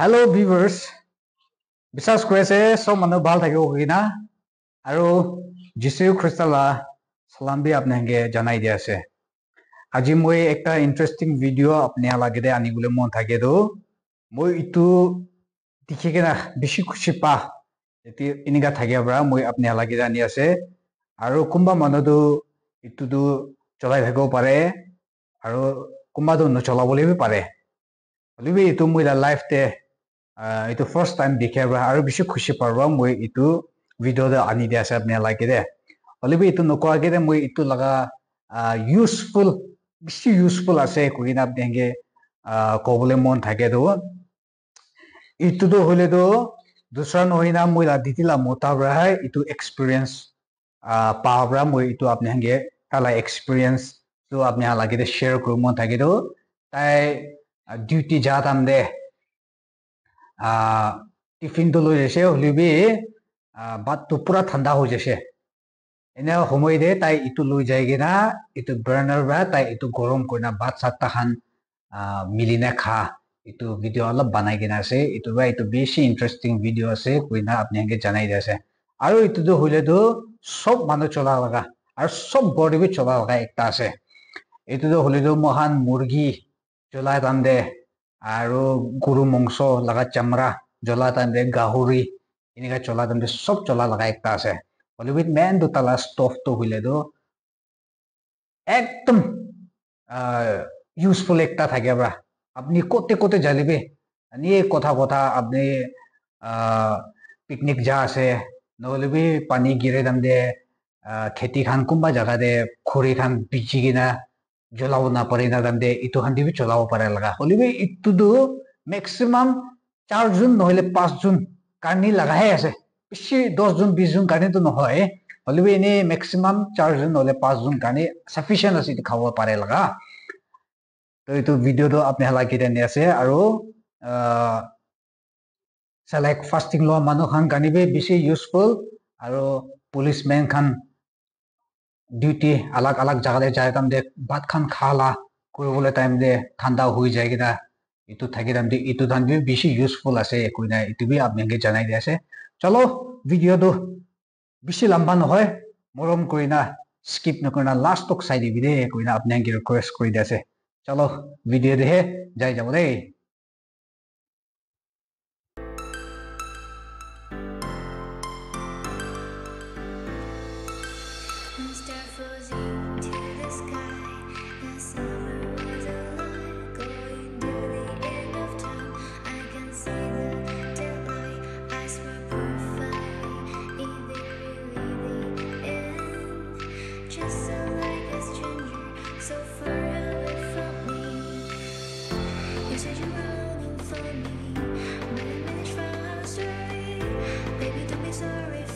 Hello viewers, বিশ্বাস কৰিছে সব মানুহ ভাল থাকিব কিনা আৰু যীশু খ্ৰীষ্টলা সালাম বি আপোনাকে জনাই দি আছে আজি মই একটা ইন্টারেস্টিং ভিডিও আপনি লাগিলে আনিবলৈ মন থাকে তো মই ইটো দেখি কিনা বেছি খুশি পা এটি এনেকা থাকিয়া পৰা মই আপনি লাগিলে আনি আছে আৰু কোনবা মানুহটো ইটোটো চলাই থাকিব পাৰে আৰু কোনবাটো নচলাবলৈও পাৰে হলিবি ইটো মই লাইফতে itu first time dekhe ba aru bishi khushi parwa moi itu video da ani dia ase apne like de holibi itu nokwa ge de moi itu laga useful bishi useful ase kuina apne kobole mon thake do itu do hole do dusra nohina moi la ditila mota bra hai itu experience pa bra moi itu apne ge kala experience to apne lage de share kru mon thake do tai duty jatam de tiffin তো লৈ যাইছে হলিবি বাতটো পুরা ঠান্ডা হৈ যাইছে এনে সময় দে তাই ইটো লৈ যায় কিনা ইটো বার্নার বা তাই ইটো গরম কইনা ভাত সাতটা খান মিলিনা খা ইটো ভিডিও অলপ বানাই কিনা আছে ইটো বা ইটো বেশি ইন্টারেস্টিং ভিডিও আছে কইনা আপনি আগে জানাই দিয়েছে আর ইটো তো হইলে তো সব মানুষ চলা লাগা আর সব বডি চলা লাগা একটা আছে ইটো তো হইলে তো মহান মুরগি চলাই টান দে আৰু গৰু মাংস লাগা চামড়া জলা টাইমে গাহৰি এনেকা চলা টাইমে সব চলা লাগা একটা আছে হলিউড মেন দুটালা স্টোভ তো হইলে তো একদম ইউজফুল একটা থাকে বা আপনি কোতে কোতে জ্বালিবে নিয়ে কথা কথা আপনি পিকনিক যা আছে নহলে পানী গিরে দাম দে খেতি খান কোনবা জায়গা দে খৰি খান বিচি কিনা জ্বলাব নাপারে না দাম দে ইটো খান দিবি চলাব পারে লাগা হলিবি ইটো ম্যাক্সিমাম 4 জন নহলে 5 জন কারনি লাগাহে আছে বেশি 10 জন 20 জন কারনি তো নহয় হলিবি এনে ম্যাক্সিমাম 4 জন নহলে 5 জন কারনি সাফিসিয়েন্ট আছে খাব পারে লাগা তো ইটো ভিডিও তো আপনি হালাকি দেনে আছে আৰু select fasting law মানুহ খান কানিবে বেশি ইউজফুল আৰু পুলিশম্যান খান ডিউটি আলাগ আলাগ জায়গাতে যায় তাম দে ভাত খান খালা কৰিবলৈ টাইম দে ঠান্ডা হৈ যায় কিনা ইটো থাকি তাম দে ইটো ধান বি বেশি ইউজফুল আছে কইনা ইটো বি আপনাকে জানাই দি আছে চলো ভিডিওটো বেশি লম্বা নহয় মৰম কইনা স্কিপ নকৰিনা লাস্ট তক চাই দিবি দে কইনা আপনাকে ৰিকোয়েস্ট কৰি দি আছে চলো ভিডিও দেহে যাই যাব দেই Sorry